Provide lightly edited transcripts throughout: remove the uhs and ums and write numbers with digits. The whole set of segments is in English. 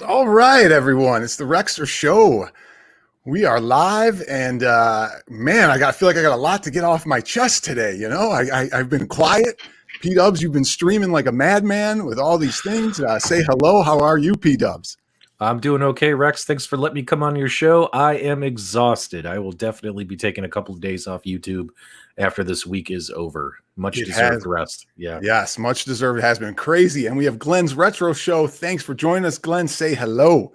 All right, everyone. It's the REXER'S show. We are live, and man, feel like I got a lot to get off my chest today. You know, I've been quiet. PDubs, you've been streaming like a madman with all these things. Say hello. How are you, PDubs? I'm doing okay, Rex. Thanks for letting me come on your show. I am exhausted. I will definitely be taking a couple of days off YouTube after this week is over. Much deserved rest. Yeah. Yes, much deserved. It has been crazy. And we have Glenn's Retro Show. Thanks for joining us, Glenn. Say hello.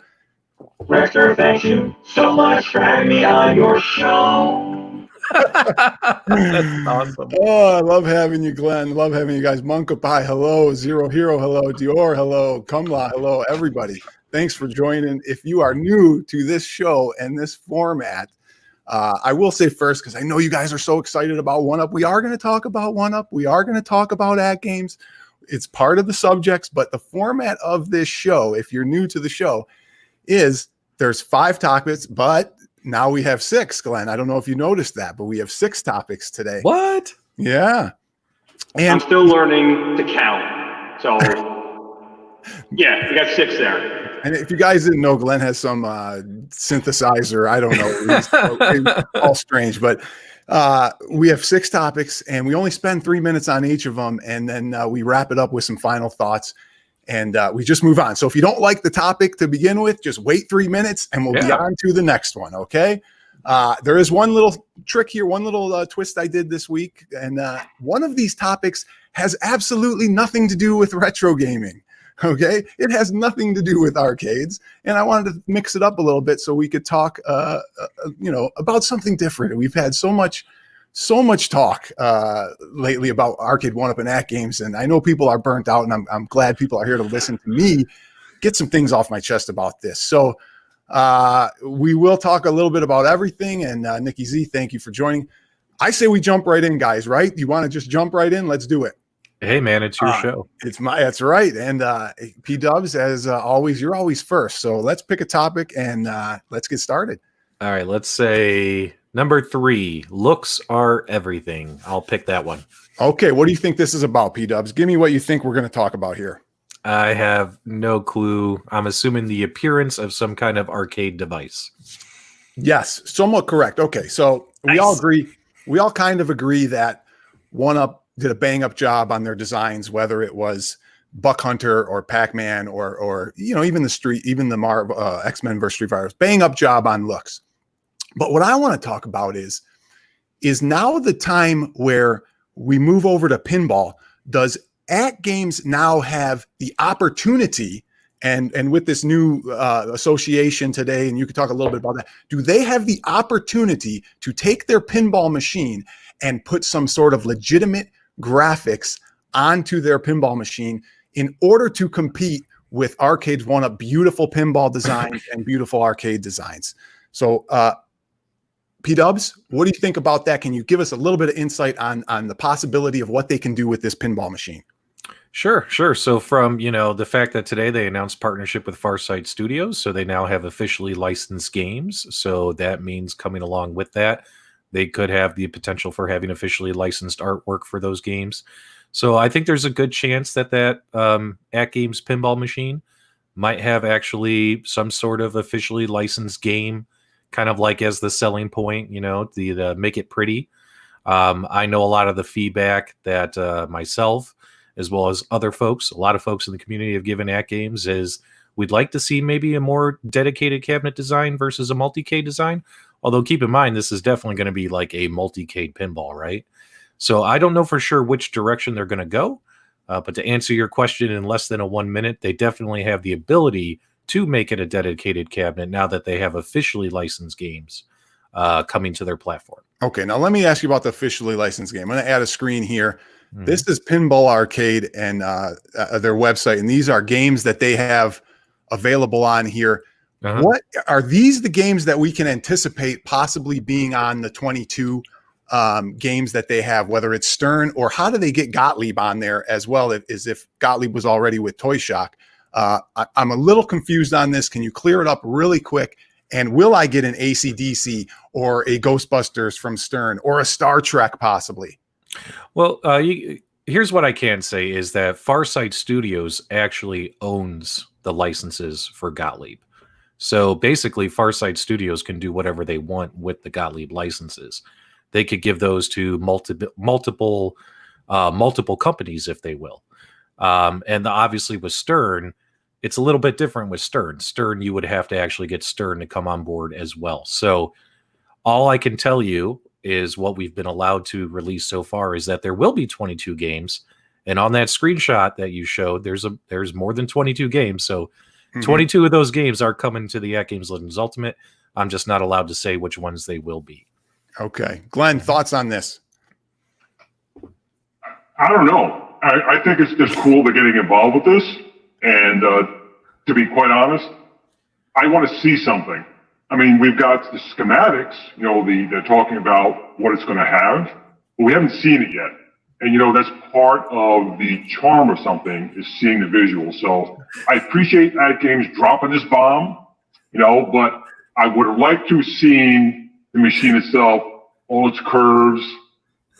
Rector, thank you so much for having me on your show. That's awesome. Oh, I love having you, Glenn. Love having you guys. Monkapai, hello. Zero Hero, hello. Dior, hello. Kumla, hello. Everybody, thanks for joining. If you are new to this show and this format, I will say first, because I know you guys are so excited about OneUp. We are going to talk about OneUp. We are going to talk about AtGames. It's part of the subjects, but the format of this show, if you're new to the show, is there's 5 topics, but now we have 6, Glenn. I don't know if you noticed that, but we have 6 topics today. What? Yeah. And I'm still learning to count. So, yeah, we got 6 there. And if you guys didn't know, Glenn has some synthesizer. I don't know. It's all strange, but we have 6 topics, and we only spend 3 minutes on each of them, and then we wrap it up with some final thoughts. And we just move on. So if you don't like the topic to begin with, just wait 3 minutes and we'll be on to the next one, okay? There is one little trick here, one little twist I did this week. And one of these topics has absolutely nothing to do with retro gaming, okay? It has nothing to do with arcades. And I wanted to mix it up a little bit so we could talk, about something different. We've had so much talk lately about Arcade OneUp and AtGames, and I know people are burnt out, and I'm glad people are here to listen to me get some things off my chest about this. So we will talk a little bit about everything, and Nikki Z, thank you for joining. I say we jump right in, guys, right? You want to just jump right in? Let's do it. Hey, man, it's your show. That's right. And P-Dubs, as always, you're always first. So let's pick a topic, and let's get started. All right, let's say number 3, looks are everything. I'll pick that one. Okay, what do you think this is about, P-Dubs? Give me what you think we're going to talk about here. I have no clue. I'm assuming the appearance of some kind of arcade device. Yes, somewhat correct. Okay, so we all agree. We all kind of agree that OneUp did a bang-up job on their designs, whether it was Buck Hunter or Pac-Man or even the Marvel X-Men vs. Street Fighter. Bang-up job on looks. But what I want to talk about is now the time where we move over to pinball. Does AtGames now have the opportunity, and with this new association today, and you could talk a little bit about that, do they have the opportunity to take their pinball machine and put some sort of legitimate graphics onto their pinball machine in order to compete with Arcade's OneUp beautiful pinball designs and beautiful arcade designs? So, P-Dubs, what do you think about that? Can you give us a little bit of insight on the possibility of what they can do with this pinball machine? Sure. So from, the fact that today they announced partnership with Farsight Studios, so they now have officially licensed games. So that means coming along with that, they could have the potential for having officially licensed artwork for those games. So I think there's a good chance that AtGames pinball machine might have actually some sort of officially licensed game, kind of like as the selling point, the make it pretty. I know a lot of the feedback that myself, as well as other folks, a lot of folks in the community have given AtGames is we'd like to see maybe a more dedicated cabinet design versus a multi-cade design. Although keep in mind, this is definitely going to be like a multi-cade pinball, right? So I don't know for sure which direction they're going to go. But to answer your question in less than 1 minute, they definitely have the ability to make it a dedicated cabinet now that they have officially licensed games coming to their platform. Okay, now let me ask you about the officially licensed game. I'm going to add a screen here. Mm-hmm. This is Pinball Arcade and their website, and these are games that they have available on here. Uh-huh. What are these the games that we can anticipate possibly being on the 22 games that they have, whether it's Stern, or how do they get Gottlieb on there as well, as if Gottlieb was already with Toy Shock? I'm a little confused on this. Can you clear it up really quick? And will I get an AC/DC or a Ghostbusters from Stern or a Star Trek possibly? Well, here's what I can say is that Farsight Studios actually owns the licenses for Gottlieb. So basically, Farsight Studios can do whatever they want with the Gottlieb licenses. They could give those to multiple companies if they will. And obviously with Stern, it's a little bit different with Stern. Stern, you would have to actually get Stern to come on board as well. So all I can tell you is what we've been allowed to release so far is that there will be 22 games. And on that screenshot that you showed, there's more than 22 games. So 22 of those games are coming to the AtGames Legends Ultimate. I'm just not allowed to say which ones they will be. Okay. Glenn, thoughts on this? I don't know. I think it's just cool they're getting involved with this. And to be quite honest, I want to see something. I mean, we've got the schematics, they're talking about what it's going to have, but we haven't seen it yet. And, that's part of the charm of something is seeing the visuals. So I appreciate AtGames dropping this bomb, but I would have liked to have seen the machine itself, all its curves,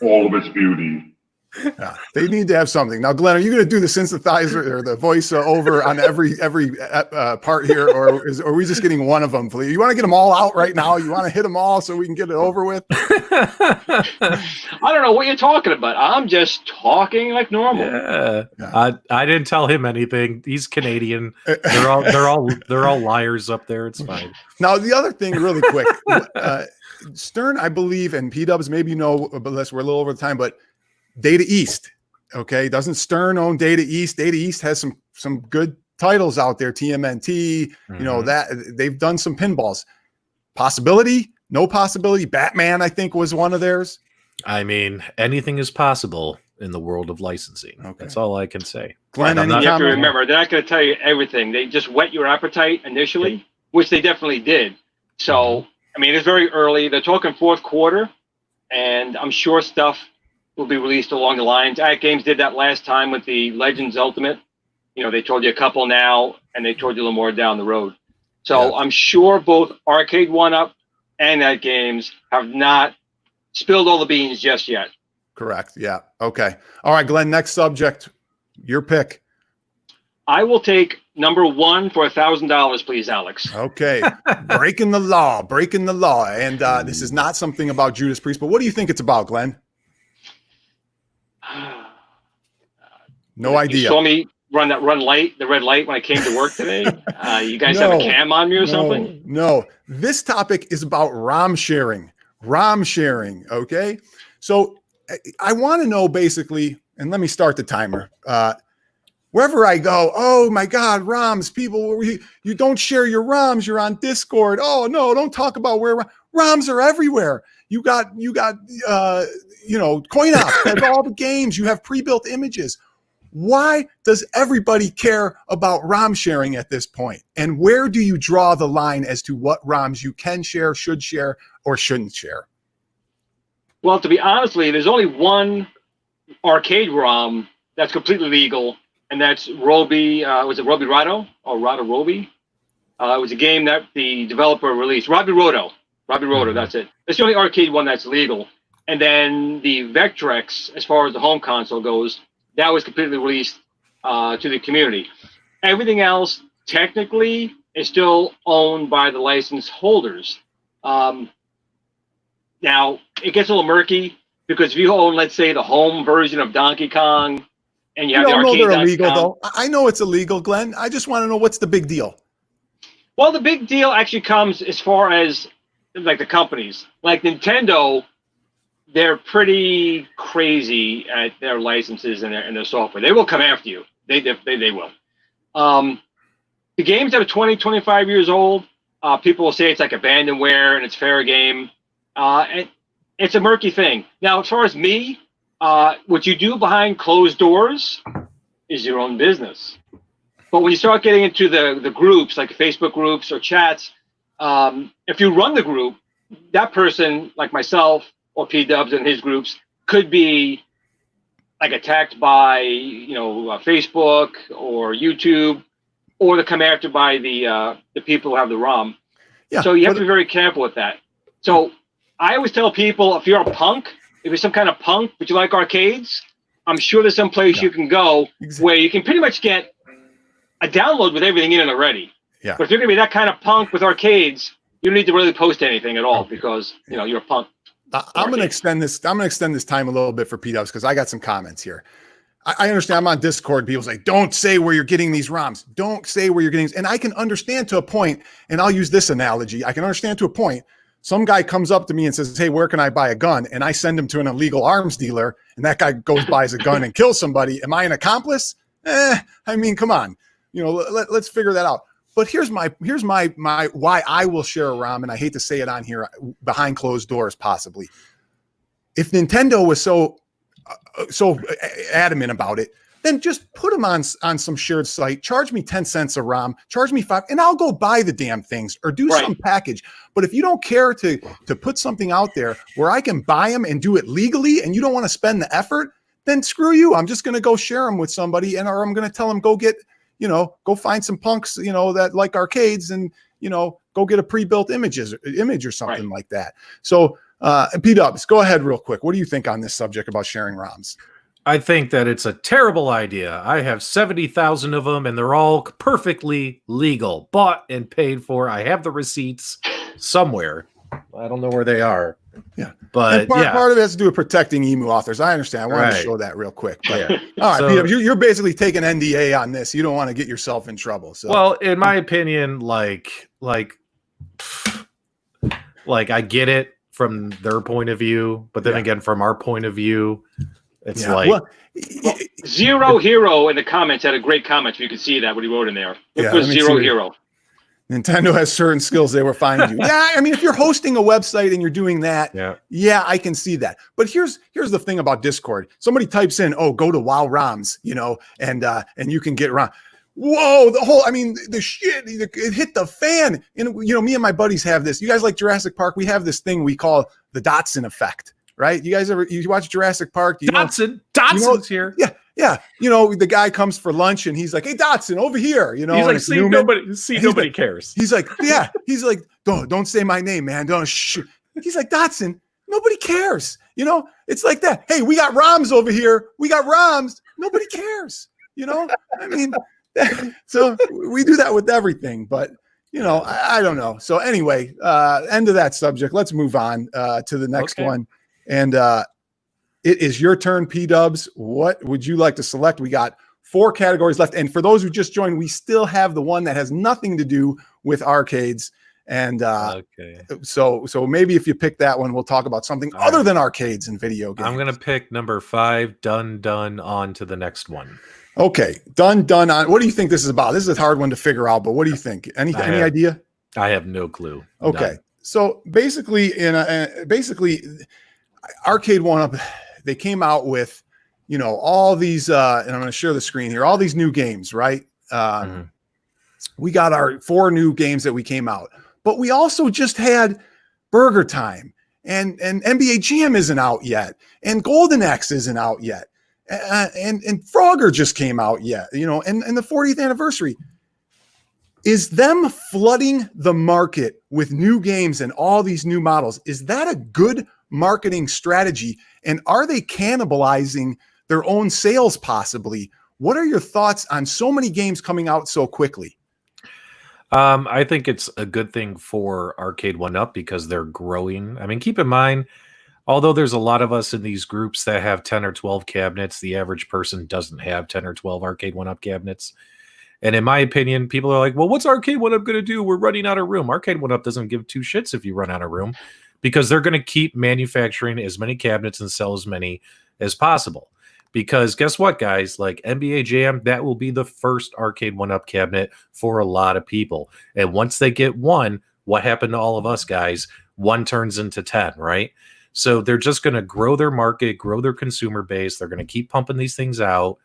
all of its beauty. Yeah, they need to have something. Now, Glenn, are you going to do the synthesizer or the voice over on every part here, or are we just getting one of them, please? You want to get them all out right now? You want to hit them all so we can get it over with? I don't know what you're talking about. I'm just talking like normal. Yeah. I didn't tell him anything. He's Canadian. They're all liars up there. It's fine. Now, the other thing, really quick, Stern, I believe, and PDubs, maybe unless we're a little over the time, but Data East, okay? Doesn't Stern own Data East? Data East has some good titles out there, TMNT, that they've done some pinballs. Possibility? No possibility? Batman, I think, was one of theirs. I mean, anything is possible in the world of licensing. Okay. That's all I can say. Glenn, you have to remember, they're not going to tell you everything. They just whet your appetite initially, which they definitely did. So, I mean, it's very early. They're talking fourth quarter, and I'm sure stuff will be released along the lines. AtGames did that last time with the Legends Ultimate. They told you a couple now, and they told you a little more down the road. So I'm sure both Arcade 1-Up and AtGames have not spilled all the beans just yet. Correct. Yeah. Okay. All right, Glenn, next subject. Your pick. I will take number 1 for $1,000, please, Alex. Okay. Breaking the law. And this is not something about Judas Priest, but what do you think it's about, Glenn? No idea. You saw me run the red light when I came to work today. You guys have a cam on me or something? No. This topic is about ROM sharing. Okay. So I want to know basically, and let me start the timer. Wherever I go, oh my God, ROMs, people, you don't share your ROMs. You're on Discord. Oh no, don't talk about where ROMs are everywhere. You got CoinOps has all the games. You have pre-built images. Why does everybody care about ROM sharing at this point? And where do you draw the line as to what ROMs you can share, should share, or shouldn't share? Well, to be honestly, there's only one arcade ROM that's completely legal, and that's Roby. Was it Roby Rado or Rado Roby? It was a game that the developer released. Roby Roto, that's it. It's the only arcade one that's legal. And then the Vectrex, as far as the home console goes, that was completely released to the community. Everything else, technically, is still owned by the license holders. Now, it gets a little murky because if you own, let's say, the home version of Donkey Kong, and you have the arcade they're illegal, though. I know it's illegal, Glenn. I just want to know what's the big deal. Well, the big deal actually comes as far as like the companies, like Nintendo. They're pretty crazy at their licenses and their software. They will come after you. They will. The games that are 20, 25 years old, people will say it's like abandonware and it's fair game. And it's a murky thing. Now, as far as me, what you do behind closed doors is your own business. But when you start getting into the groups, like Facebook groups or chats, if you run the group, that person, like myself, or PDubs and his groups, could be like attacked by Facebook or YouTube, or they're come after by the people who have the ROM. Yeah, so you have to be very careful with that. So I always tell people, if you're a punk, if you're some kind of punk but you like arcades, I'm sure there's some place you can go where you can pretty much get a download with everything in it already. Yeah. But if you're going to be that kind of punk with arcades, you don't need to really post anything at all because, you're a punk. I'm going to extend this. I'm going to extend this time a little bit for PDubs because I got some comments here. I understand. I'm on Discord. People say, don't say where you're getting these ROMs. Don't say where you're getting. And I can understand to a point, and I'll use this analogy. I can understand to a point. Some guy comes up to me and says, hey, where can I buy a gun? And I send him to an illegal arms dealer, and that guy goes, buys a gun and kills somebody. Am I an accomplice? I mean, come on. Let's figure that out. But here's my why I will share a ROM, and I hate to say it on here behind closed doors, possibly. If Nintendo was so adamant about it, then just put them on some shared site, charge me 10 cents a ROM, charge me $5, and I'll go buy the damn things or do some package. But if you don't care to put something out there where I can buy them and do it legally, and you don't want to spend the effort, then screw you. I'm just going to go share them with somebody, or I'm going to tell them, go get, go find some punks, that like arcades, and, go get a pre-built image or something like that. So, PDubs, go ahead real quick. What do you think on this subject about sharing ROMs? I think that it's a terrible idea. I have 70,000 of them, and they're all perfectly legal, bought and paid for. I have the receipts somewhere. I don't know where they are. Yeah, but part of it has to do with protecting emu authors. I understand. I wanted to show that real quick. But, all right, Peter, you're basically taking NDA on this. You don't want to get yourself in trouble. So, well, in my opinion, like I get it from their point of view, but then again, from our point of view, it's Zero Hero in the comments had a great comment. You can see that what he wrote in there. It was Zero Hero. Nintendo has certain skills they were finding you. Yeah, I mean, if you're hosting a website and you're doing that, I can see that. But here's the thing about Discord. Somebody types in, "Oh, go to WoW ROMs," and you can get ROM. Whoa, the shit, it hit the fan. And me and my buddies have this. You guys like Jurassic Park? We have this thing we call the Dotson effect, right? You guys you watch Jurassic Park? Dotson's here. Yeah. The guy comes for lunch and he's like, "Hey, Dotson, over here." He's like, nobody cares. He's like, don't say my name, man. Don't. He's like, "Dotson, nobody cares." It's like that. Hey, we got ROMs over here. We got ROMs. Nobody cares. I mean, so we do that with everything, but I don't know. So anyway, end of that subject. Let's move on to the next one. And it is your turn, PDubs. What would you like to select? We got 4 categories left. And for those who just joined, we still have the one that has nothing to do with arcades. And so maybe if you pick that one, we'll talk about something other than arcades and video games. I'm going to pick number 5, done, on to the next one. Okay, done on. What do you think this is about? This is a hard one to figure out, but what do you think? Any idea? I have no clue. Okay. None. So basically Arcade 1UP, they came out with, all these, and I'm going to share the screen here, all these new games, right? We got our 4 new games that we came out, but we also just had Burger Time and NBA Jam isn't out yet. And Golden Axe isn't out yet. And Frogger just came out yet, and the 40th anniversary. Is them flooding the market with new games and all these new models, is that a good marketing strategy? And are they cannibalizing their own sales possibly? What are your thoughts on so many games coming out so quickly? I think it's a good thing for Arcade 1UP because they're growing. I mean, keep in mind, although there's a lot of us in these groups that have 10 or 12 cabinets, the average person doesn't have 10 or 12 Arcade 1UP cabinets. And in my opinion, people are like, well, what's Arcade 1UP going to do? We're running out of room. Arcade 1UP doesn't give 2 shits if you run out of room because they're going to keep manufacturing as many cabinets and sell as many as possible. Because guess what, guys? Like NBA Jam, that will be the first Arcade 1UP cabinet for a lot of people. And once they get one, what happened to all of us, guys? 1 turns into 10, right? So they're just going to grow their market, grow their consumer base. They're going to keep pumping these things out,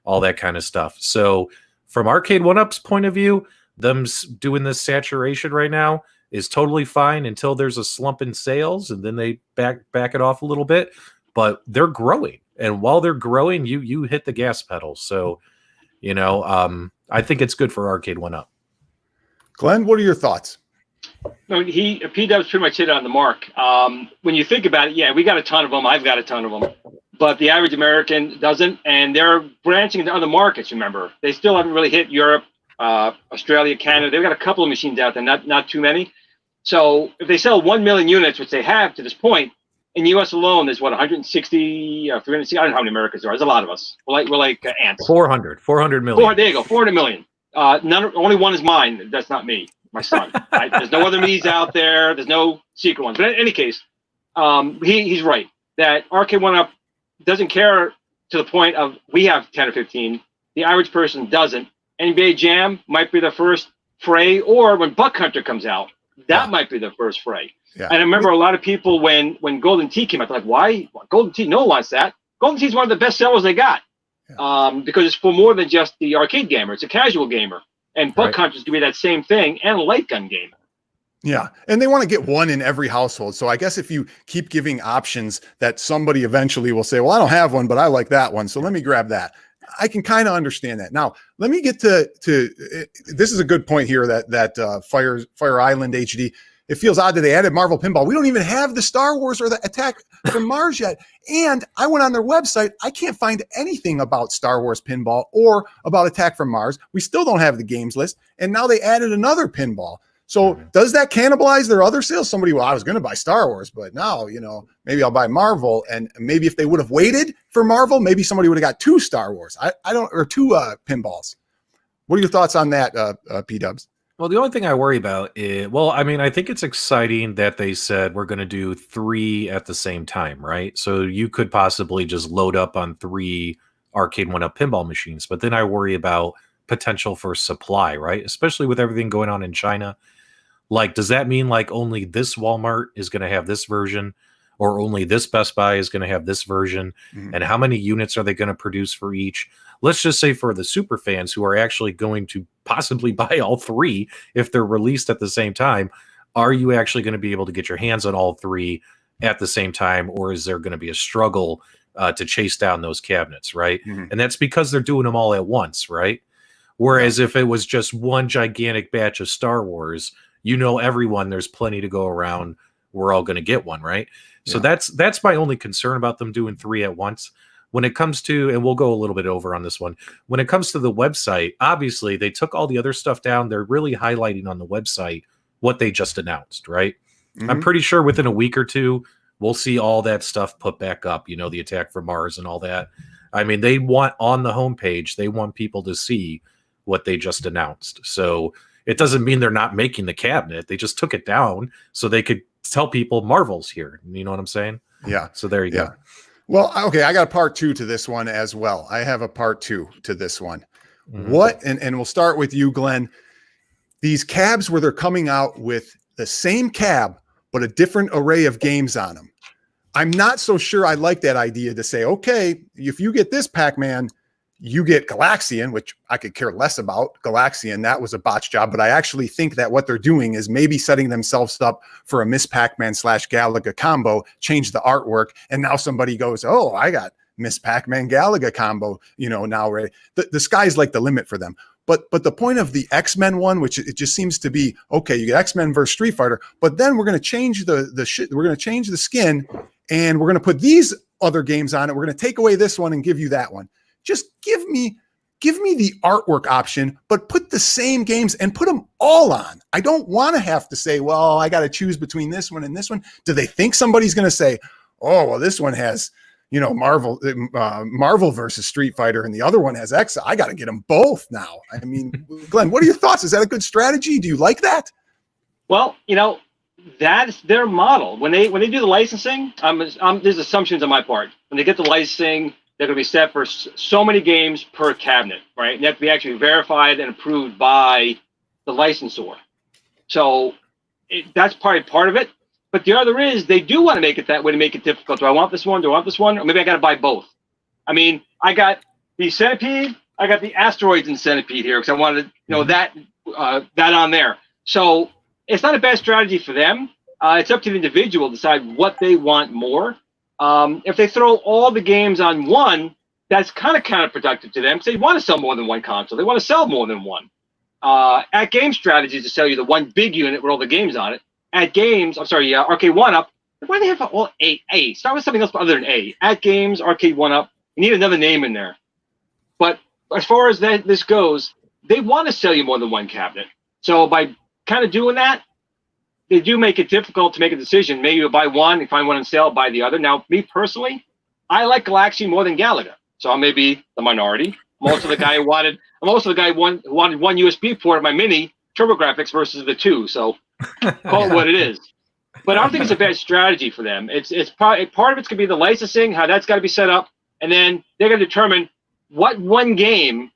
all that kind of stuff. So from Arcade 1UP's point of view, them doing this saturation right now is totally fine until there's a slump in sales, and then they back it off a little bit. But they're growing, and while they're growing, you hit the gas pedal. So, I think it's good for Arcade 1UP. Glenn, what are your thoughts? No, PDubs pretty much hit it on the mark. When you think about it, we got a ton of them. I've got a ton of them. But the average American doesn't, and they're branching into other markets, remember. They still haven't really hit Europe Australia, Canada. They've got a couple of machines out there, not too many. So if they sell 1 million units, which they have to this point, in the U.S. alone, there's what 160, 360. I don't know how many Americans there are. There's a lot of us. We're like ants. 400 million. There you go, 400 million. Only one is mine. That's not me, my son. Right? There's no other me's out there. There's no secret ones. But in any case, he's right that Arcade 1-Up doesn't care to the point of we have 10 or 15. The average person doesn't. NBA Jam might be the first fray, or when Buck Hunter comes out, that might be the first fray. Yeah. And I remember a lot of people when Golden Tee came out, they're like, why Golden Tee? No one wants that. Golden Tee is one of the best sellers they got. Because it's for more than just the arcade gamer. It's a casual gamer. And Buck Hunter's going to be that same thing, and a light gun gamer. Yeah, and they want to get one in every household. So I guess if you keep giving options that somebody eventually will say, well, I don't have one, but I like that one, so let me grab that. I can kind of understand that. Now, let me get to this is a good point here that Fire Island HD. It feels odd that they added Marvel Pinball. We don't even have the Star Wars or the Attack from Mars yet. And I went on their website. I can't find anything about Star Wars Pinball or about Attack from Mars. We still don't have the games list. And now they added another pinball. So does that cannibalize their other sales? Somebody, well, I was going to buy Star Wars, but now, maybe I'll buy Marvel. And maybe if they would have waited for Marvel, maybe somebody would have got 2 Star Wars. Or 2 pinballs. What are your thoughts on that, PDubs? Well, the only thing I worry about is, I think it's exciting that they said we're going to do 3 at the same time, right? So you could possibly just load up on 3 Arcade 1-Up pinball machines. But then I worry about potential for supply, right? Especially with everything going on in China. Like, does that mean like only this Walmart is going to have this version, or only this Best Buy is going to have this version? And how many units are they going to produce for each? Let's just say for the super fans who are actually going to possibly buy all 3 if they're released at the same time, are you actually going to be able to get your hands on all 3 at the same time, or is there going to be a struggle to chase down those cabinets, right? And that's because they're doing them all at once, right? Whereas if it was just one gigantic batch of Star Wars, everyone, there's plenty to go around. We're all going to get one, right? So that's my only concern about them doing 3 at once. When it comes to, and we'll go a little bit over on this one, when it comes to the website, obviously they took all the other stuff down. They're really highlighting on the website what they just announced, right? I'm pretty sure within a week or 2, we'll see all that stuff put back up, the Attack from Mars and all that. I mean, they want on the homepage, they want people to see what they just announced. So it doesn't mean they're not making the cabinet. They just took it down so they could tell people Marvel's here. You know what I'm saying? Yeah. So there you go. Well, okay, I got a part 2 to this one as well. I have a part 2 to this one. What, and we'll start with you, Glenn. These cabs where they're coming out with the same cab, but a different array of games on them. I'm not so sure I like that idea to say, okay, if you get this Pac-Man, you get Galaxian, which I could care less about. Galaxian, that was a botch job, but I actually think that what they're doing is maybe setting themselves up for a Miss Pac-Man / Galaga combo, change the artwork, and now somebody goes, oh, I got Miss Pac-Man Galaga combo, now ready. The sky's like the limit for them. But the point of the X-Men one, which it just seems to be, okay, you get X-Men versus Street Fighter, but then we're going to change the shit. We're going to change the skin, and we're going to put these other games on it. We're going to take away this one and give you that one. Just give me the artwork option, but put the same games and put them all on. I don't want to have to say, well, I got to choose between this one and this one. Do they think somebody's going to say, oh, well, this one has, Marvel versus Street Fighter, and the other one has X. I got to get them both now. I mean, Glenn, what are your thoughts? Is that a good strategy? Do you like that? Well, that's their model. When they do the licensing, there's assumptions on my part. When they get the licensing, they're going to be set for so many games per cabinet, right? And they have to be actually verified and approved by the licensor. So that's probably part of it. But the other is they do want to make it that way to make it difficult. Do I want this one? Do I want this one? Or maybe I got to buy both. I mean, I got the Centipede. I got the Asteroids and Centipede here because I wanted that on there. So it's not a bad strategy for them. It's up to the individual to decide what they want more. If they throw all the games on one, that's kind of counterproductive to them because they want to sell more than one console. They want to sell more than one. AtGames strategy is to sell you the one big unit with all the games on it. Arcade 1-Up. Why do they have all A? Start with something else other than A. AtGames, Arcade 1-Up. You need another name in there. But as far as this goes, they want to sell you more than one cabinet. So by kind of doing that, they do make it difficult to make a decision. Maybe you'll buy one, if I want to sell, buy the other. Now, me personally, I like Galaxy more than Galaga, so I may be the minority. I'm also the guy who wanted one USB port of my Mini TurboGrafx versus the two. So call it what it is. But I don't think it's a bad strategy for them. It's part of it's going to be the licensing, how that's got to be set up, and then they're going to determine what one game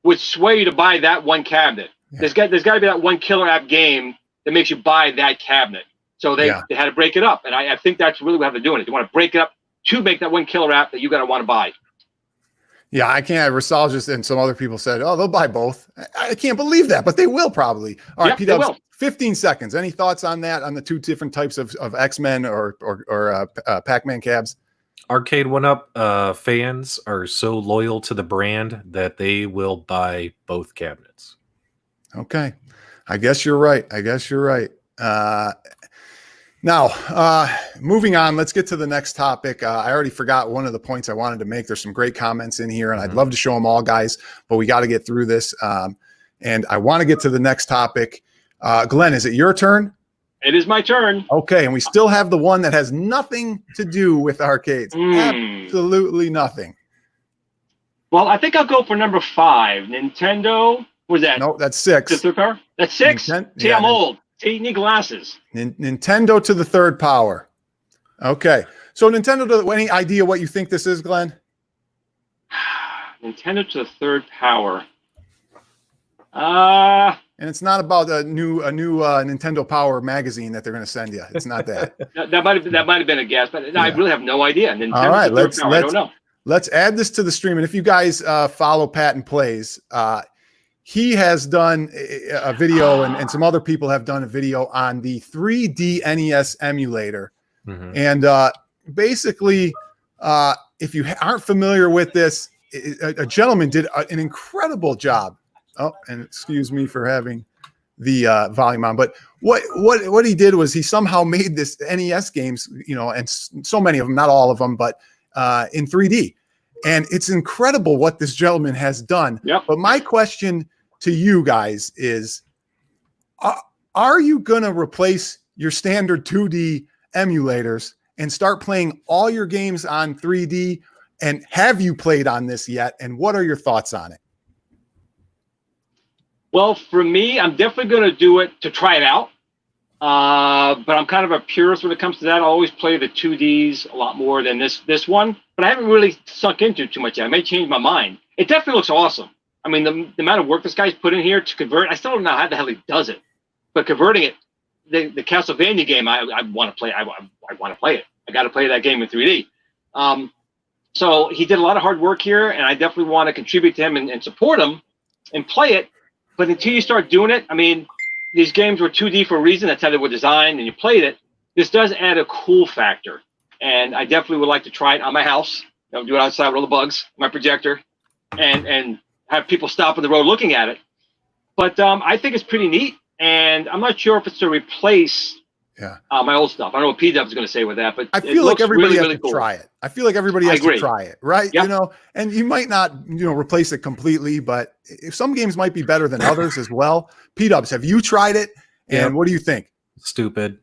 would sway you to buy that one cabinet. Yeah. There's got to be that one killer app game that makes you buy that cabinet. So they had to break it up, and I think that's really what they're doing. They want to break it up to make that one killer app that you're going to want to buy. Yeah, I can't. Rasalgist and some other people said, "Oh, they'll buy both." I can't believe that, but they will probably. All right, PDubs, 15 seconds. Any thoughts on that? On the two different types of X-Men or Pac-Man cabs? Arcade 1UP fans are so loyal to the brand that they will buy both cabinets. Okay, I guess you're right. Now, moving on, let's get to the next topic. I already forgot one of the points I wanted to make. There's some great comments in here, and I'd love to show them all, guys, but we got to get through this. And I want to get to the next topic. Glenn, is it your turn? It is my turn. Okay, and we still have the one that has nothing to do with arcades. Absolutely nothing. Well, I think I'll go for number 5. Nintendo. Was that? No, that's 6. The third power? That's 6? See, I'm old. See, you need glasses. Nintendo to the third power. Okay. So Nintendo, any idea what you think this is, Glenn? Nintendo to the third power. And it's not about a new Nintendo Power magazine that they're going to send you. It's not that. that might have been a guess, but I really have no idea. Nintendo all right, I don't know. Let's add this to the stream. And if you guys follow Pat and Plays, he has done a video, and some other people have done a video on the 3D NES emulator. And basically, if you aren't familiar with this, a gentleman did an incredible job. Oh, and excuse me for having the volume on. But what he did was he somehow made this NES games, and so many of them, not all of them, but in 3D. And it's incredible what this gentleman has done. Yep. But my question to you guys is, are you going to replace your standard 2D emulators and start playing all your games on 3D? And have you played on this yet? And what are your thoughts on it? Well, for me, I'm definitely going to do it to try it out. But I'm kind of a purist when it comes to that. I always play the 2Ds a lot more than this one. But I haven't really sunk into it too much yet. I may change my mind. It definitely looks awesome. I mean, the amount of work this guy's put in here to convert, I still don't know how the hell he does it. But converting it, the Castlevania game, I want to play. I want to play it. I got to play that game in 3D. So he did a lot of hard work here, and I definitely want to contribute to him and support him and play it. But until you start doing it, I mean, these games were 2D for a reason. That's how they were designed, and you played it. This does add a cool factor, and I definitely would like to try it on my house. Do it outside with all the bugs, my projector, and have people stop on the road looking at it. But I think it's pretty neat, and I'm not sure if it's to replace my old stuff. I don't know what PDubs is going to say with that, but I feel like everybody really, has to try it. I feel like everybody has to try it, right? Yep. And you might not, replace it completely, but if some games might be better than others as well. PDubs, have you tried it? And what do you think? Stupid.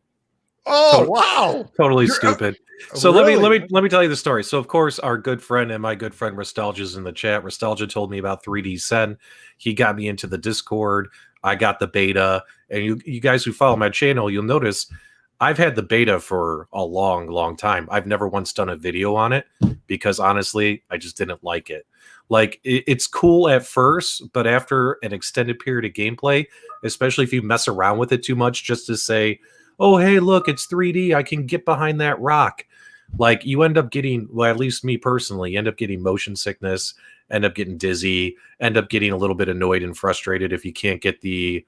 Oh, wow. Totally stupid. So really? let me tell you the story. So of course, our good friend and my good friend Rastalgia's in the chat. Rastalgia told me about 3D Sen. He got me into the Discord. I got the beta. And you guys who follow my channel, you'll notice I've had the beta for a long, long time. I've never once done a video on it because honestly, I just didn't like it. Like it's cool at first, but after an extended period of gameplay, especially if you mess around with it too much, just to say, oh, hey, look, it's 3D. I can get behind that rock. Like you end up getting, well, at least me personally, end up getting motion sickness, end up getting dizzy, end up getting a little bit annoyed and frustrated if you can't get the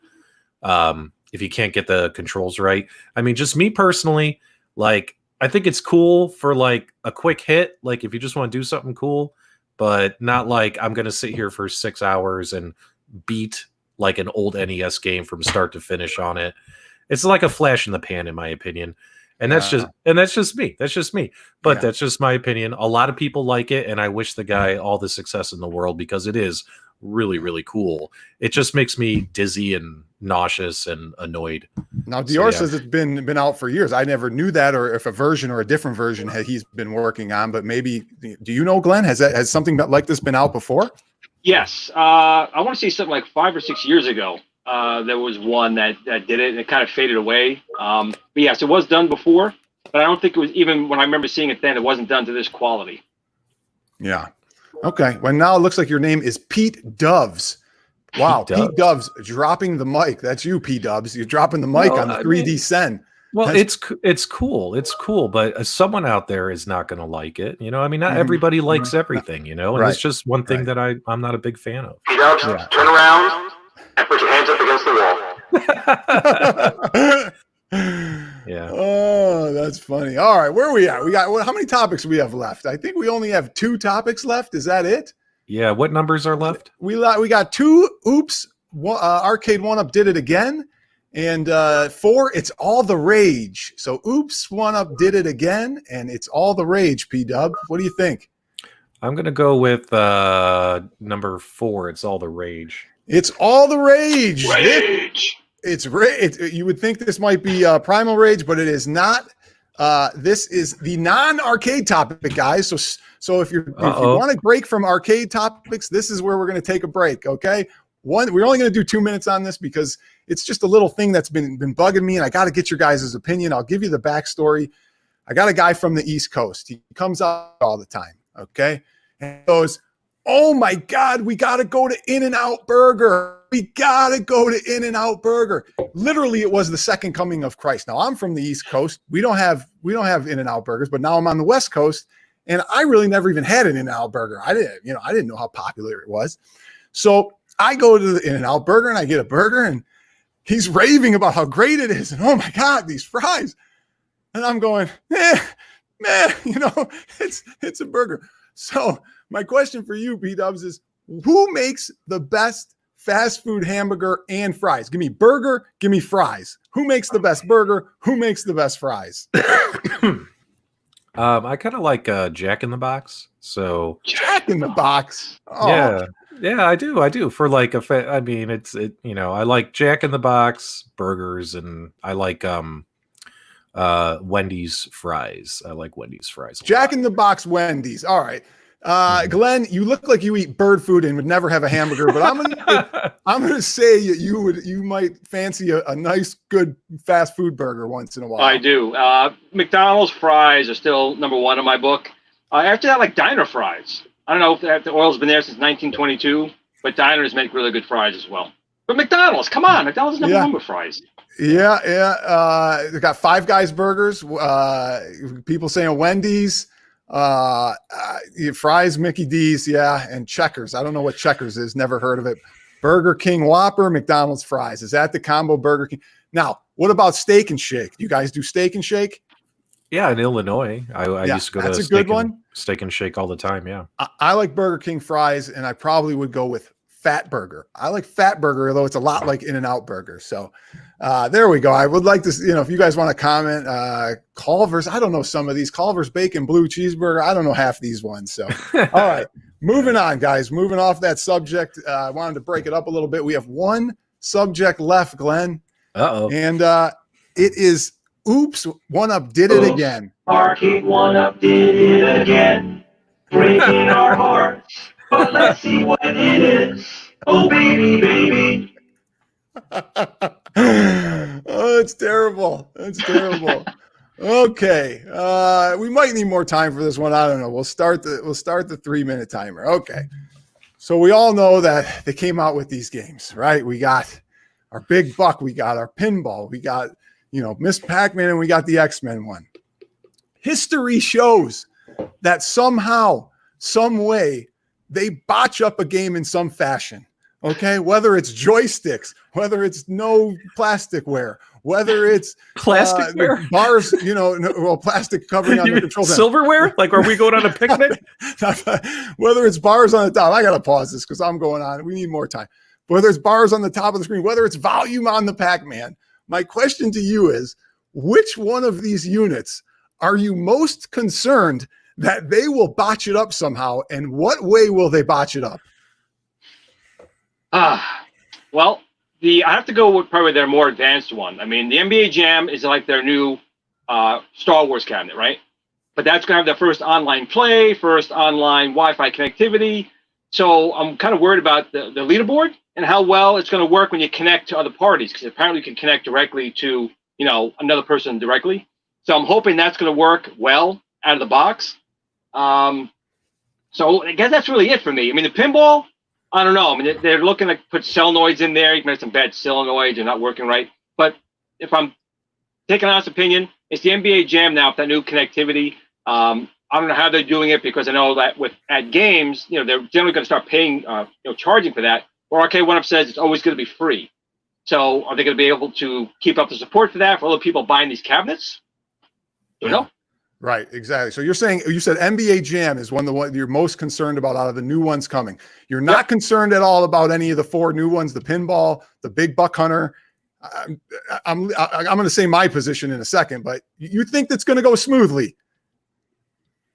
controls right. I mean, just me personally, like I think it's cool for like a quick hit, like if you just want to do something cool, but not like I'm going to sit here for 6 hours and beat like an old NES game from start to finish on it. It's like a flash in the pan, in my opinion. And that's just me. That's just me. But that's just my opinion. A lot of people like it, and I wish the guy all the success in the world because it is really, really cool. It just makes me dizzy and nauseous and annoyed. Now Dior says it's been out for years. I never knew that, or if a version or a different version he's been working on. But maybe, do you know, Glenn? Has something like this been out before? Yes, I want to say something like 5 or 6 years ago. There was one that did it, and it kind of faded away. But yes, it was done before, but I don't think it was, even when I remember seeing it then, it wasn't done to this quality. Yeah. Okay. Well, now it looks like your name is PDubs. Wow, PDubs dropping the mic. That's you, PDubs. You're dropping the mic on the 3D Sen. Well, it's cool. It's cool, but someone out there is not going to like it. You know, I mean, not everybody likes everything, you know, and it's just one thing that I'm not a big fan of. PDubs, turn around and put your hands up against the wall. Yeah. Oh, that's funny. All right, where are we at? We got how many topics do we have left? I think we only have 2 topics left. Is that it? Yeah. What numbers are left? We got 2. Oops. Arcade 1-Up did it again. And 4, it's all the rage. So oops, 1-Up did it again, and it's all the rage, P-Dub. What do you think? I'm going to go with number 4. It's all the rage. It's all the rage. Rage. It's rage. You would think this might be Primal Rage, but it is not. This is the non-arcade topic, guys. So if you want to break from arcade topics, this is where we're going to take a break, okay? We're only going to do 2 minutes on this because it's just a little thing that's been bugging me, and I got to get your guys' opinion. I'll give you the backstory. I got a guy from the East Coast. He comes out all the time, okay? And he goes, oh, my God, we got to go to In-N-Out Burger. We got to go to In-N-Out Burger. Literally, it was the second coming of Christ. Now, I'm from the East Coast. We don't have In-N-Out Burgers, but now I'm on the West Coast, and I really never even had an In-N-Out Burger. I didn't know how popular it was. So I go to the In-N-Out Burger, and I get a burger, and he's raving about how great it is. And oh my God, these fries. And I'm going, man, it's a burger. So my question for you, P-Dubs, is who makes the best fast food hamburger and fries? Give me burger, give me fries. Who makes the best burger? Who makes the best fries? I kind of like Jack in the Box. So Jack in the Box. Oh. Yeah, I do. For like I like Jack in the Box burgers, and I like Wendy's fries. I like Wendy's fries. Jack in the Box, Wendy's. All right. Glenn, you look like you eat bird food and would never have a hamburger, but I'm gonna say you might fancy a nice, good fast food burger once in a while. I do. McDonald's fries are still number 1 in my book. After that, like diner fries. I don't know if the oil's been there since 1922, but diners make really good fries as well. But McDonald's, come on, McDonald's is number 1 with fries. Yeah. They got Five Guys burgers. People saying Wendy's. Fries, Mickey D's, and Checkers. I don't know what Checkers is. Never heard of it. Burger King Whopper, McDonald's fries. Is that the combo Burger King? Now, what about Steak and Shake? You guys do Steak and Shake? Yeah, in Illinois. I used to go to Steak and Shake all the time, yeah. I like Burger King fries, and I probably would go with Fat Burger. I like Fat Burger, although it's a lot like In-N-Out Burger. So there we go. I would like to, if you guys want to comment, Culver's, I don't know some of these. Culver's Bacon Blue Cheeseburger, I don't know half these ones. So, all right, moving on, guys. Moving off that subject, I wanted to break it up a little bit. We have one subject left, Glenn. Uh-oh. And it is Oops, 1-Up did it again. Arcade 1-Up did it again. Breaking our hearts, but let's see what it is. Oh, baby. Oh, it's terrible. It's terrible. Okay. We might need more time for this one. I don't know. We'll start the 3-minute timer. Okay. So we all know that they came out with these games, right? We got our Big Buck, we got our Pinball, we got Miss Pac-Man, and we got the X-Men one. History shows that somehow, some way, they botch up a game in some fashion. Okay, whether it's joysticks, whether it's no plasticware, whether it's plasticware bars, plastic covering on the control panel. Silverware? Like, are we going on a picnic? Whether it's bars on the top, I gotta pause this because I'm going on. We need more time. Whether it's bars on the top of the screen, whether it's volume on the Pac-Man. My question to you is, which one of these units are you most concerned that they will botch it up somehow, and what way will they botch it up? Well, I have to go with probably their more advanced one. I mean, the NBA Jam is like their new Star Wars cabinet, right? But that's going to have their first online play, first online Wi-Fi connectivity. So I'm kind of worried about the leaderboard and how well it's going to work when you connect to other parties, because apparently you can connect directly to, another person directly. So I'm hoping that's going to work well out of the box. So I guess that's really it for me. I mean, the pinball, I don't know. I mean, they're looking to put solenoids in there. You can have some bad solenoids. They're not working right. But if I'm taking an honest opinion, it's the NBA Jam now with that new connectivity. I don't know how they're doing it, because I know that with AtGames, they're generally going to start paying, charging for that. Or Arcade One Up says it's always going to be free. So are they going to be able to keep up the support for that for other people buying these cabinets? You know? Right, exactly. So you said NBA Jam is one you're most concerned about out of the new ones coming. You're not concerned at all about any of the 4 new ones, the Pinball, the Big Buck Hunter. I'm going to say my position in a second, but you think that's going to go smoothly?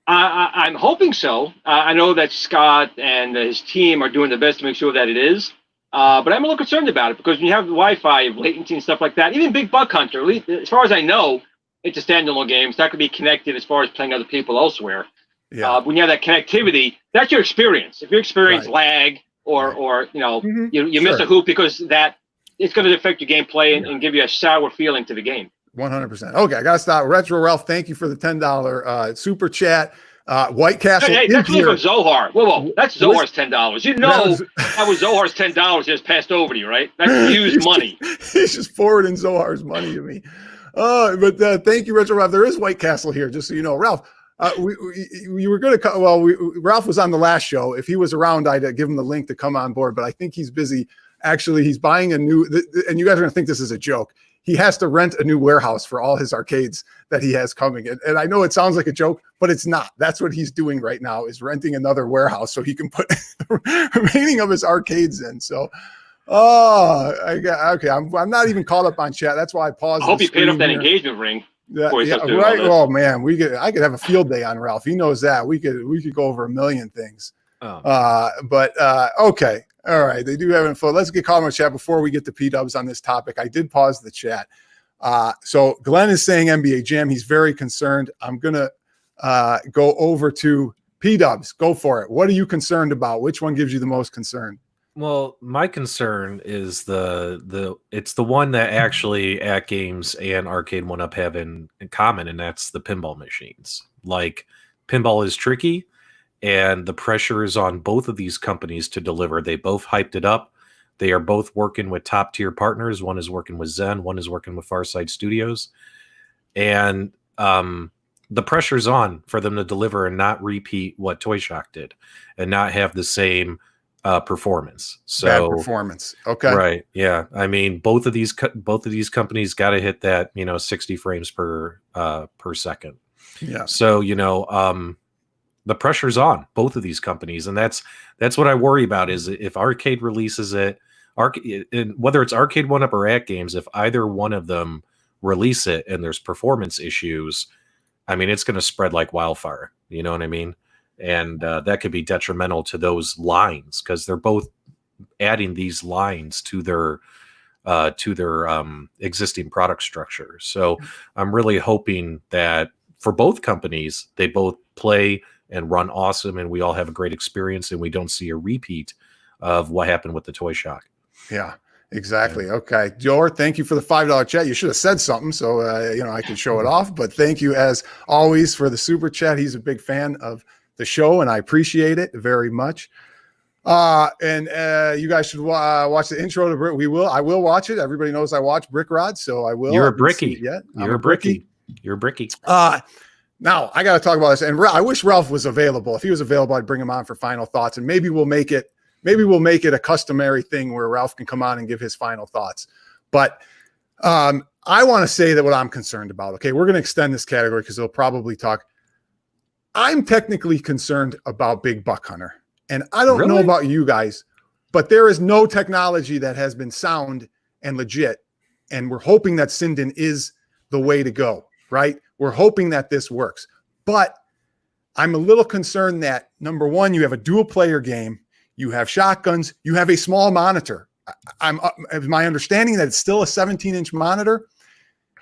I'm hoping so. I know that Scott and his team are doing their best to make sure that it is. But I'm a little concerned about it, because when you have Wi-Fi, latency and stuff like that, even Big Buck Hunter, at least, as far as I know, it's a standalone game. It's not going to be connected as far as playing other people elsewhere. Yeah. When you have that connectivity, that's your experience. If you experience lag or you miss a hoop, because that it's going to affect your gameplay and give you a sour feeling to the game. 100%. Okay, I got to stop. Retro Ralph, thank you for the $10 super chat. White Castle. Hey, that's really from Zohar. Whoa, that's Zohar's $10. You know that was Zohar's $10 just passed over to you, right? That's used money. He's just forwarding Zohar's money to me. But thank you, Retro Ralph. There is White Castle here, just so you know. Ralph, we were going to Ralph was on the last show. If he was around, I'd give him the link to come on board, but I think he's busy. Actually, he's buying a new, and you guys are going to think this is a joke. He has to rent a new warehouse for all his arcades that he has coming. And I know it sounds like a joke, but it's not. That's what he's doing right now, is renting another warehouse so he can put the remaining of his arcades in. So, okay. I'm not even caught up on chat. That's why I paused. I hope he paid off that engagement ring. Right. Oh man, I could have a field day on Ralph. He knows that. We could go over a million things. Okay. All right. They do have info. Let's get caught on chat before we get to PDubs on this topic. I did pause the chat. So Glenn is saying NBA Jam. He's very concerned. I'm going to go over to PDubs. Go for it. What are you concerned about? Which one gives you the most concern? Well, my concern is it's the one that actually AtGames and Arcade 1-Up have in common, and that's the pinball machines. Like, pinball is tricky, and the pressure is on both of these companies to deliver. They both hyped it up. They are both working with top tier partners. One is working with Zen, one is working with Farside Studios. And the pressure's on for them to deliver and not repeat what Toy Shock did and not have the same performance. So bad performance. Okay. Right. Yeah. I mean, both of these companies got to hit that, 60 frames per second. Yeah. So, the pressure's on both of these companies, and that's what I worry about. Is if Arcade releases it, whether it's Arcade 1-Up or AtGames, if either one of them release it and there's performance issues, I mean, it's going to spread like wildfire. You know what I mean? And that could be detrimental to those lines, because they're both adding these lines to their existing product structure. So I'm really hoping that for both companies, they both play and run awesome, and we all have a great experience, and we don't see a repeat of what happened with the Toy Shock. Yeah, exactly. Yeah. Okay. Jor, thank you for the $5 chat. You should have said something so, I can show it off, but thank you as always for the super chat. He's a big fan of the show, and I appreciate it very much. And you guys should watch the intro to Brick. I will watch it. Everybody knows I watch Brick Rod, so I will. You're a brickie. You're a brickie. You're a brickie. Now I got to talk about this, and I wish Ralph was available. If he was available, I'd bring him on for final thoughts, and maybe we'll make it a customary thing where Ralph can come on and give his final thoughts. But I want to say that what I'm concerned about. Okay, we're going to extend this category because they'll probably talk. I'm technically concerned about Big Buck Hunter, and I don't know about you guys, but there is no technology that has been sound and legit, and we're hoping that Sinden is the way to go. Right? We're hoping that this works, but I'm a little concerned that number one, you have a dual player game. you have shotguns, you have a small monitor. My understanding that it's still a 17-inch monitor.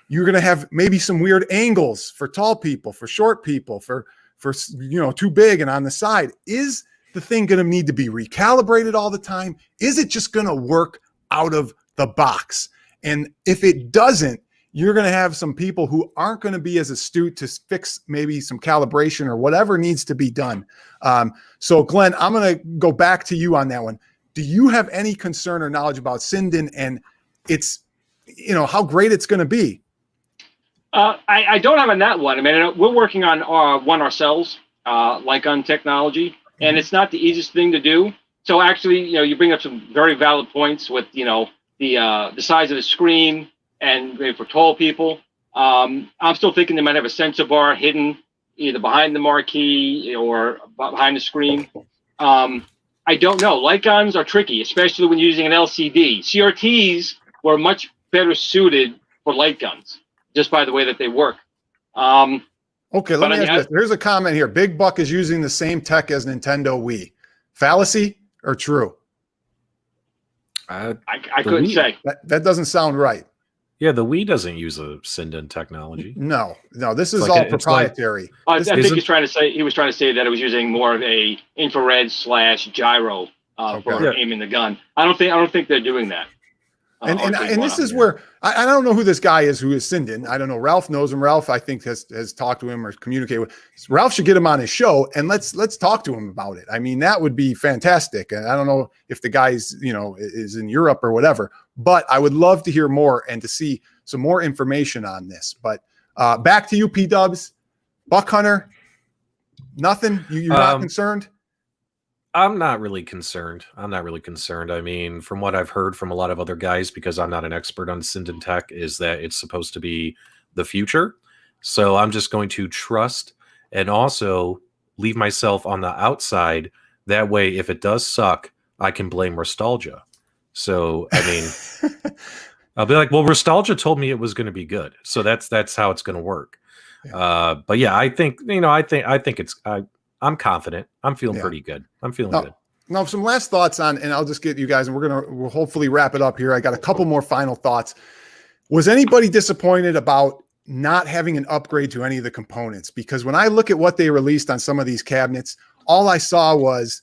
You're going to have maybe some weird angles for tall people, for short people, for too big and on the side. Is the thing going to need to be recalibrated all the time? Is it just going to work out of the box? And if it doesn't, you're going to have some people who aren't going to be as astute to fix maybe some calibration or whatever needs to be done. So Glenn, I'm going to go back to you on that one. Do you have any concern or knowledge about Sinden and it's, how great it's going to be? I don't have on that one. I mean, we're working on one ourselves, like on technology, and it's not the easiest thing to do. So actually, you bring up some very valid points with, the size of the screen and for tall people. I'm still thinking they might have a sensor bar hidden either behind the marquee or behind the screen. I don't know. Light guns are tricky, especially when using an LCD. CRTs were much better suited for light guns, just by the way that they work. Okay, let me ask this. There's a comment here. Big Buck is using the same tech as Nintendo Wii. Fallacy or true? I couldn't say. That doesn't sound right. Yeah, the Wii doesn't use a Sinden technology. No, this is all proprietary. I think he was trying to say that it was using more of a infrared / gyro for aiming the gun. I don't think they're doing that. And this is where I don't know who this guy is who is Sinden. I don't know. Ralph knows him. Ralph, I think, has talked to him or communicated with. Ralph should get him on his show and let's talk to him about it. I mean, that would be fantastic. And I don't know if the guy's is in Europe or whatever, but I would love to hear more and to see some more information on this. But back to you, PDubs, Buck Hunter. Nothing. You're not concerned? I'm not really concerned. I mean, from what I've heard from a lot of other guys, because I'm not an expert on Sinden tech, is that it's supposed to be the future. So I'm just going to trust and also leave myself on the outside. That way, if it does suck, I can blame Nostalgia. So, I mean, I'll be like, well, Nostalgia told me it was going to be good. So that's how it's going to work. Yeah. But yeah, I think it's, I'm confident. I'm feeling pretty good. I'm feeling good. Now, some last thoughts on, and I'll just get you guys, and we'll hopefully wrap it up here. I got a couple more final thoughts. Was anybody disappointed about not having an upgrade to any of the components? Because when I look at what they released on some of these cabinets, all I saw was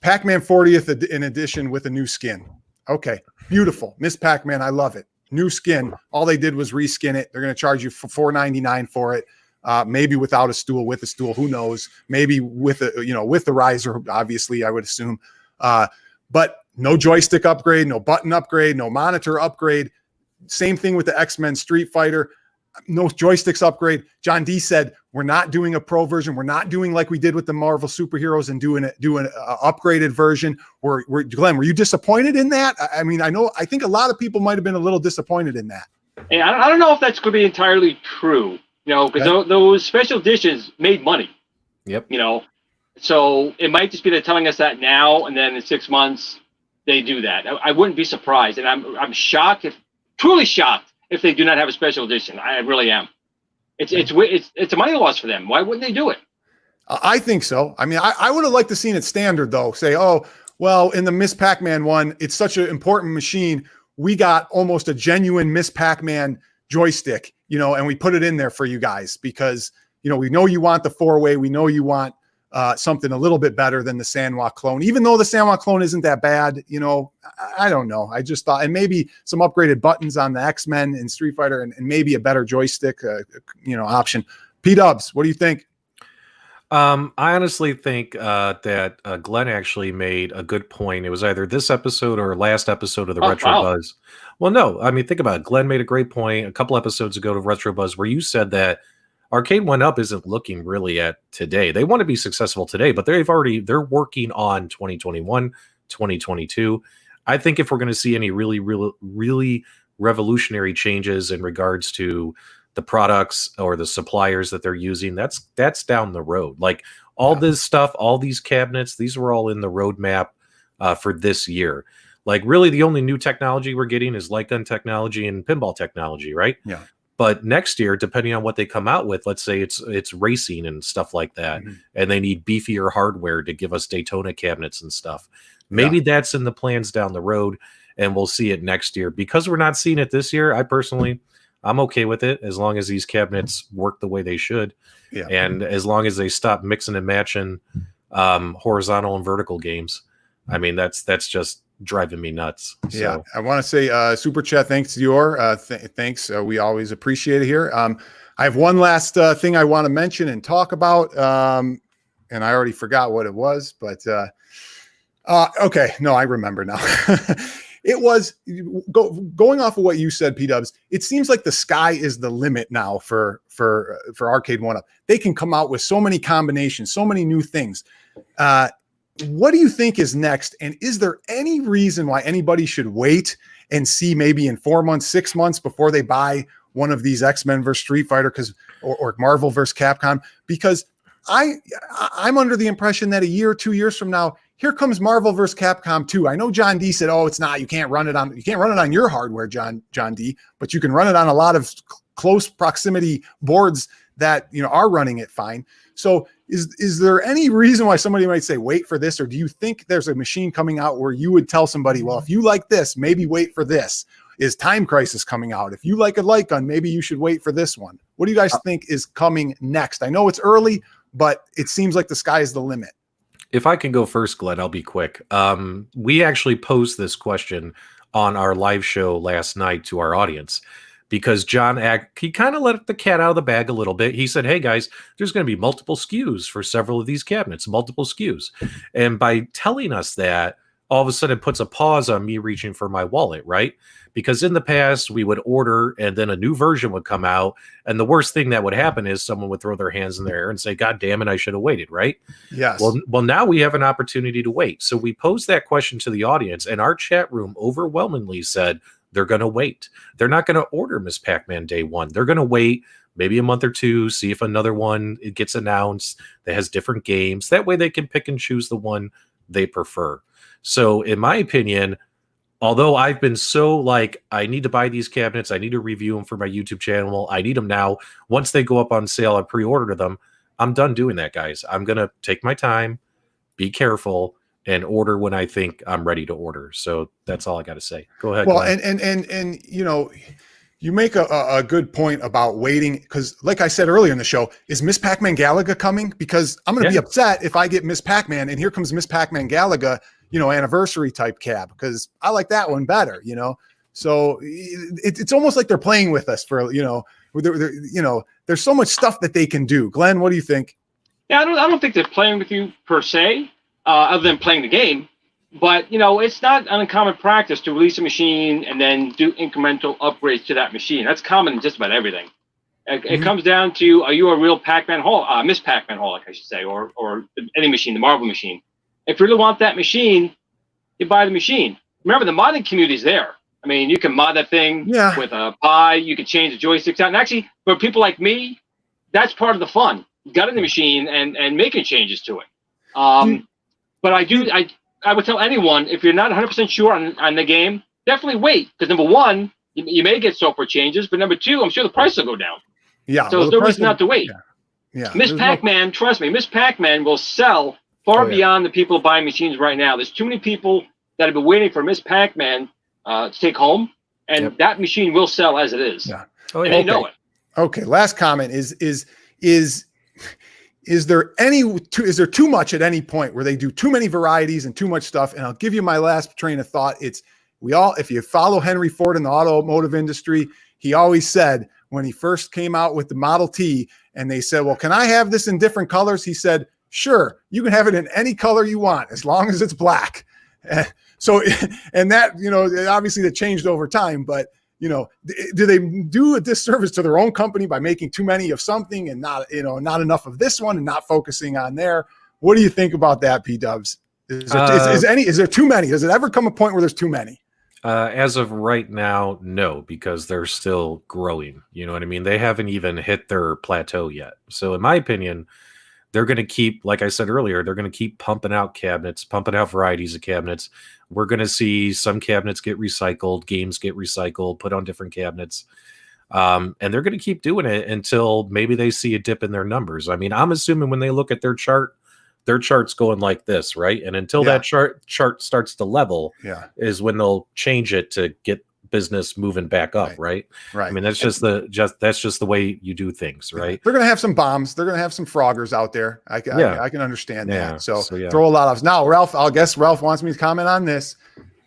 Pac-Man 40th in edition with a new skin. Okay, beautiful. Miss Pac-Man, I love it. New skin. All they did was reskin it. They're going to charge you for $4.99 for it. Maybe without a stool, with a stool, who knows? Maybe with with the riser, obviously, I would assume. But no joystick upgrade, no button upgrade, no monitor upgrade. Same thing with the X-Men Street Fighter. No joysticks upgrade. John D said, we're not doing a pro version. We're not doing like we did with the Marvel superheroes and doing an upgraded version. Glenn, were you disappointed in that? I mean, I think a lot of people might have been a little disappointed in that. Hey, I don't know if that's going to be entirely true. Because those special editions made money. Yep. So it might just be they're telling us that now, and then in 6 months they do that. I wouldn't be surprised, and I'm shocked, truly shocked, if they do not have a special edition. I really am. It's a money loss for them. Why wouldn't they do it? I think so. I mean, I would have liked to seen it standard though. Say, oh, well, in the Miss Pac-Man one, it's such an important machine. We got almost a genuine Miss Pac-Man joystick, and we put it in there for you guys because, we know you want the 4-way. We know you want something a little bit better than the Sanwa clone, even though the Sanwa clone isn't that bad. I don't know. I just thought, and maybe some upgraded buttons on the X-Men and Street Fighter and maybe a better joystick, option. PDubs, what do you think? I honestly think that Glenn actually made a good point. It was either this episode or last episode of the Retro Buzz. Well, no, I mean, think about it. Glenn made a great point a couple episodes ago to Retro Buzz where you said that Arcade One Up isn't looking really at today. They want to be successful today, but they're working on 2021, 2022. I think if we're going to see any really, really, really revolutionary changes in regards to the products or the suppliers that they're using, that's down the road. Like all this stuff, all these cabinets, these were all in the roadmap for this year. Like really the only new technology we're getting is light gun technology and pinball technology, right? Yeah. But next year, depending on what they come out with, let's say it's racing and stuff like that, and they need beefier hardware to give us Daytona cabinets and stuff. Maybe that's in the plans down the road, and we'll see it next year. Because we're not seeing it this year, I'm okay with it as long as these cabinets work the way they should. Yeah. And as long as they stop mixing and matching horizontal and vertical games. I mean, that's just driving me nuts. So. Yeah, I want to say super chat thanks to your thanks. We always appreciate it here. I have one last thing I want to mention and talk about, and I already forgot what it was, but okay, no, I remember now. It was going off of what you said, P-Dubs. It seems like the sky is the limit now for Arcade 1-Up. They can come out with so many combinations, so many new things. What do you think is next? And is there any reason why anybody should wait and see maybe in 4 months, 6 months before they buy one of these X-Men versus Street Fighter or Marvel versus Capcom? Because I'm under the impression that a year or 2 years from now, here comes Marvel versus Capcom 2. I know John D said, "Oh, it's not. You can't run it on your hardware, John D, but you can run it on a lot of close proximity boards that are running it fine." So is there any reason why somebody might say wait for this, or do you think there's a machine coming out where you would tell somebody, well, if you like this, maybe wait for this? Is Time Crisis coming out? If you like a light gun, maybe you should wait for this one. What do you guys think is coming next? I know it's early, but it seems like the sky is the limit. If I can go first, Glenn, I'll be quick. We actually posed this question on our live show last night to our audience because John, he kind of let the cat out of the bag a little bit. He said, hey, guys, there's going to be multiple SKUs for several of these cabinets, multiple SKUs. And by telling us that, all of a sudden it puts a pause on me reaching for my wallet, right? Because in the past, we would order and then a new version would come out. And the worst thing that would happen is someone would throw their hands in the air and say, God damn it, I should have waited, right? Yes. Well, now we have an opportunity to wait. So we posed that question to the audience, and our chat room overwhelmingly said they're going to wait. They're not going to order Miss Pac-Man day one. They're going to wait maybe a month or two, see if another one it gets announced that has different games. That way they can pick and choose the one they prefer. So in my opinion, although I've been so I need to buy these cabinets, I need to review them for my YouTube channel, I need them now. Once they go up on sale, I pre-order them. I'm done doing that, guys. I'm going to take my time, be careful, and order when I think I'm ready to order. So that's all I got to say. Go ahead. Well, Glenn. and you make a good point about waiting, because like I said earlier in the show, is Miss Pac-Man Galaga coming? Because I'm going to be upset if I get Miss Pac-Man and here comes Miss Pac-Man Galaga, anniversary type cab, because I like that one better, So it's almost like they're playing with us for, there's so much stuff that they can do. Glenn, what do you think? Yeah, I don't think they're playing with you per se, other than playing the game. But, it's not uncommon practice to release a machine and then do incremental upgrades to that machine. That's common in just about everything. It comes down to, are you a real Pac-Man Hall, Miss Pac-Man Hall, I should say, or any machine, the Marvel machine. If you really want that machine, you buy the machine. Remember, the modding community is there. I mean, you can mod that thing with a Pi. You can change the joysticks out. And actually, for people like me, that's part of the fun. Gutting the machine and making changes to it. But I would tell anyone, if you're not 100% sure on the game, definitely wait. Because number one, you may get software changes. But number two, I'm sure the price will go down. Yeah. So there's no reason not to wait. Yeah. Miss Pac-Man, trust me, Miss Pac-Man will sell far beyond the people buying machines right now. There's too many people that have been waiting for Miss Pac-Man to take home, and that machine will sell as it is. Yeah. And they know it. Okay. Last comment is there too much at any point where they do too many varieties and too much stuff? And I'll give you my last train of thought. If you follow Henry Ford in the automotive industry, he always said when he first came out with the Model T and they said, well, can I have this in different colors? He said, sure, you can have it in any color you want as long as it's black. So, and that, obviously that changed over time, but do they do a disservice to their own company by making too many of something and not enough of this one and not focusing on there? What do you think about that, P-Dubs? Is there too many? Does it ever come a point where there's too many? As of right now, no, because they're still growing. You know what I mean? They haven't even hit their plateau yet. So in my opinion, they're going to keep, like I said earlier, they're going to keep pumping out cabinets, pumping out varieties of cabinets. We're going to see some cabinets get recycled, games get recycled, put on different cabinets. And they're going to keep doing it until maybe they see a dip in their numbers. I mean, I'm assuming when they look at their chart's going like this, right? And until that chart starts to level, is when they'll change it to get business moving back up, right? I mean, that's just the way you do things, right? They're gonna have some bombs. They're gonna have some froggers out there. I can understand that. So yeah. throw a lot of now. Ralph, I'll guess Ralph wants me to comment on this.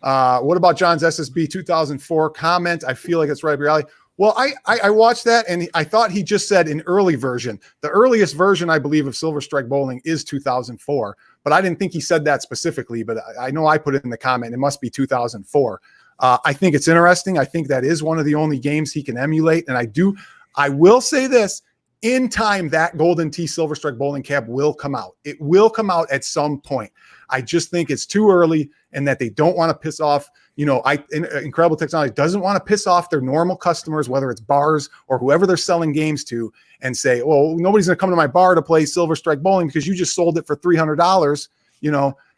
What about John's SSB 2004 comment? I feel like it's right up your alley. Well, I watched that and I thought he just said an early version. The earliest version, I believe, of Silver Strike Bowling is 2004, but I didn't think he said that specifically. But I know I put it in the comment. It must be 2004. I think it's interesting. I think that is one of the only games he can emulate. And I will say this, in time, that Golden Tee Silver Strike Bowling Cab will come out. It will come out at some point. I just think it's too early and that they don't want to piss off, Incredible Technology doesn't want to piss off their normal customers, whether it's bars or whoever they're selling games to, and say, well, nobody's going to come to my bar to play Silver Strike Bowling because you just sold it for $300,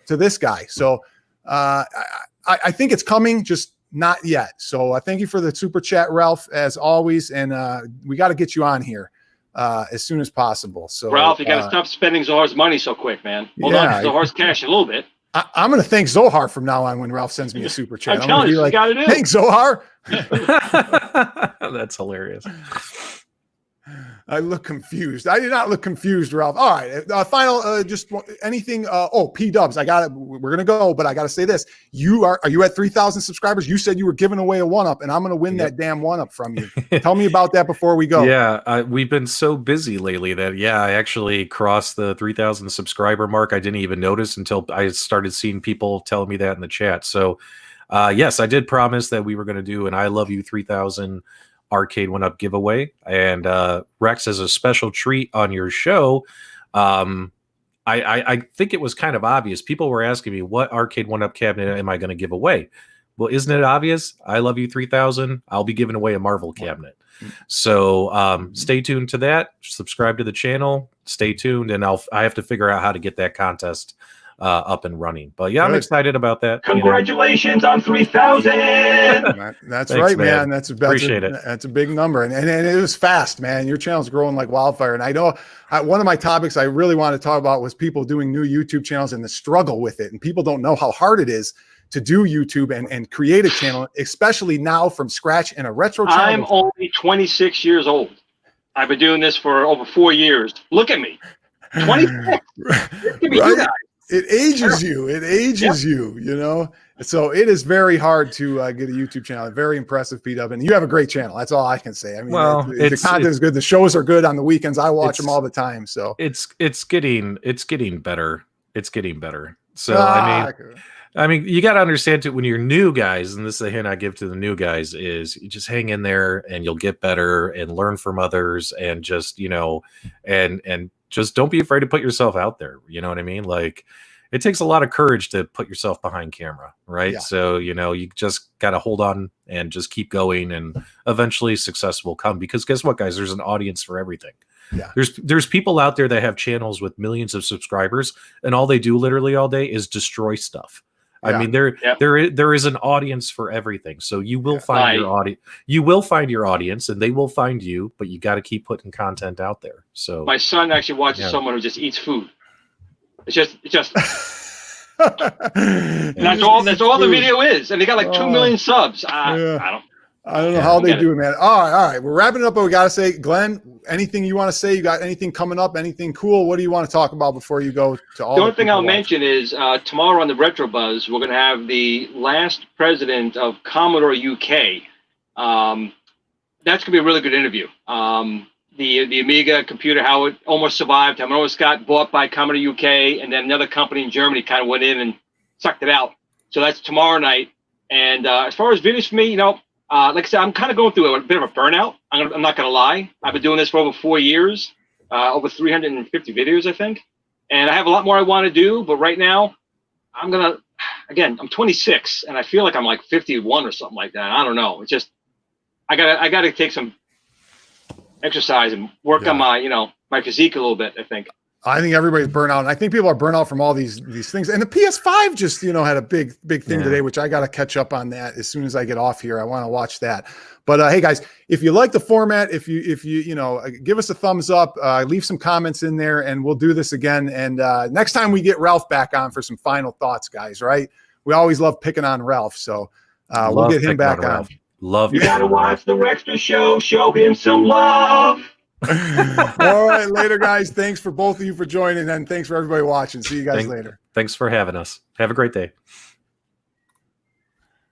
to this guy. So I think it's coming, just not yet. So I thank you for the super chat, Ralph, as always. And we got to get you on here as soon as possible. So Ralph, you got to stop spending Zohar's money so quick, man. Hold on to Zohar's cash a little bit. I'm going to thank Zohar from now on when Ralph sends me a super chat. I'm telling you, like, got to do. Thanks, Zohar. That's hilarious. I look confused. I did not look confused, Ralph. All right. Final, just anything. PDubs. We're going to go, but I got to say this. Are you at 3,000 subscribers? You said you were giving away a 1-up, and I'm going to win that damn 1-up from you. Tell me about that before we go. Yeah. We've been so busy lately that, I actually crossed the 3,000 subscriber mark. I didn't even notice until I started seeing people telling me that in the chat. So, yes, I did promise that we were going to do an I Love You 3,000 arcade 1-up giveaway, and Rex, as a special treat on your show, I think it was kind of obvious. People were asking me, what arcade 1-up cabinet am I going to give away? Well, isn't it obvious? I Love You 3000. I'll be giving away a Marvel cabinet. So stay tuned to that. Subscribe to the channel. Stay tuned, and I have to figure out how to get that contest up and running. But yeah, I'm excited about that. Congratulations on 3,000. That's Thanks, right, man. Appreciate it. That's a big number, and it was fast, man. Your channel's growing like wildfire. And I know one of my topics I really want to talk about was people doing new YouTube channels and the struggle with it. And people don't know how hard it is to do YouTube and create a channel, especially now from scratch in a retro channel. I'm only 26 years old. I've been doing this for over 4 years. Look at me. 26. Right? It ages you. It ages you, So it is very hard to get a YouTube channel. Very impressive, PDub. And you have a great channel. That's all I can say. I mean, the content is good. The shows are good on the weekends. I watch them all the time. So it's getting better. It's getting better. So I mean, you got to understand too, when you're new guys, and this is a hint I give to the new guys, is you just hang in there and you'll get better and learn from others, and just, and just don't be afraid to put yourself out there. You know what I mean? Like, it takes a lot of courage to put yourself behind camera, right? Yeah. So, you just got to hold on and just keep going, and eventually success will come, because guess what, guys? There's an audience for everything. Yeah. There's people out there that have channels with millions of subscribers, and all they do literally all day is destroy stuff. I mean, there is an audience for everything. So you will find your audience. You will find your audience, and they will find you. But you got to keep putting content out there. So my son actually watches someone who just eats food. It's just. That's all the video is, and they got like 2 million subs. I don't know how they do it, man. All right. We're wrapping it up, but we got to say, Glenn, anything you want to say? You got anything coming up? Anything cool? What do you want to talk about before you go to all? The only thing I'll mention is tomorrow on the Retro Buzz, we're going to have the last president of Commodore UK. That's going to be a really good interview. The Amiga computer, how it almost survived, how it almost got bought by Commodore UK, and then another company in Germany kind of went in and sucked it out. So that's tomorrow night. And as far as videos for me, like I said, I'm kind of going through a bit of a burnout. I'm not going to lie. I've been doing this for over 4 years, over 350 videos, I think. And I have a lot more I want to do. But right now, I'm 26, and I feel like I'm like 51 or something like that. I don't know. It's just, I got to take some exercise and work on my, my physique a little bit, I think. I think everybody's burnt out, and I think people are burnt out from all these things. And the PS5 just had a big thing today, which I got to catch up on that as soon as I get off here. I want to watch that. But hey, guys, if you like the format, if you give us a thumbs up, leave some comments in there, and we'll do this again. And next time we get Ralph back on for some final thoughts, guys. Right? We always love picking on Ralph, so we'll get him back on. Love You gotta watch the REXER'S show. Show him some love. All right, later, guys. Thanks for both of you for joining, and thanks for everybody watching. See you guys later. Thanks for having us. Have a great day.